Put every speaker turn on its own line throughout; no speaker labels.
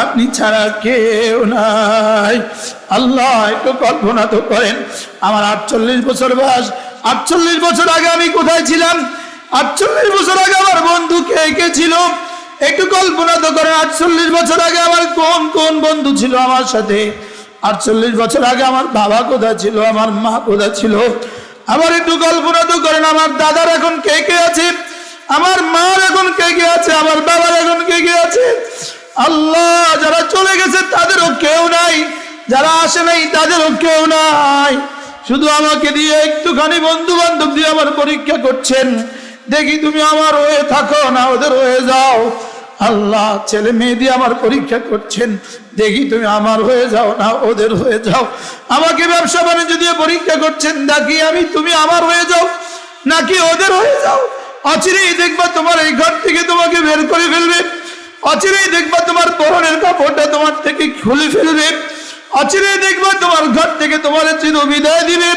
আপনি ছাড়া কেউ নাই। আল্লাহ একটু কল্পনা তো করেন, আমার 48 বছর বয়স, 48 বছর আগে আমি কোথায় ছিলাম? 48 বছর আগে আমার বন্ধু কে কে ছিল? একটু কল্পনা তো করেন, 48 বছর আগে আমার কোন কোন বন্ধু ছিল আমার সাথে? 48 বছর আগে আমার বাবা কোথায় ছিল, আমার মা কোথায় ছিল? আবার একটু কল্পনা তো করেন, আমার দাদার এখন কে কে আছে, আমার মার এখন কে কে আছে, আমার বাবার এখন কে কে আছে? আল্লাহ, যারা চলে গেছে তাদেরও কেউ নাই, যারা আসে নাই তাদেরও কেউ নাই। শুধু আমাকে দিয়ে একটুখানি বন্ধু বান্ধব দিয়ে আমার পরীক্ষা করছেন, দেখি তুমি আমার হয়ে থাকো না ওদের হয়ে যাও। আল্লাহ, ছেলে মেয়ে দিয়ে আমার পরীক্ষা করছেন, দেখি তুমি আমার হয়ে যাও না ওদের হয়ে যাও। আমাকে ব্যবসা বাণিজ্য দিয়ে পরীক্ষা করছেন, দেখি তুমি আমার হয়ে যাও নাকি ওদের হয়ে যাও। অচিরেই দেখবা তোমার এই ঘর থেকে তোমাকে বের করে ফেলবে, অচিরেই দেখবা তোমার পরনের কাপড়টা তোমার থেকে খুলে ফেলবে, অচিরেই দেখবা তোমার ঘর থেকে তোমার চির বিদায় দিবে,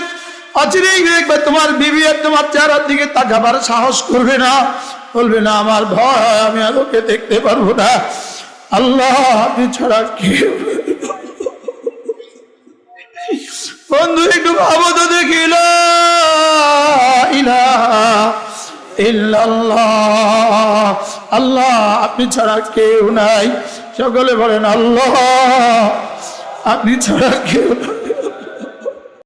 অচিরেই দেখবা তোমার বিবি আর তোমার চেহারার দিকে তাকাবার সাহস করবে না, বলবে না আমার ভয়, আমি আর ওকে দেখতে পারবো না। আল্লাহ, আপনি ছাড়া কেউ। বন্ধু একটু ভাবো তো দেখি, লা ইলাহা ইল্লাল্লাহ, আল্লাহ আপনি ছাড়া কেউ নাই। সকলে বলেন আল্লাহ, আপনি ছাড়া কেউ নাই।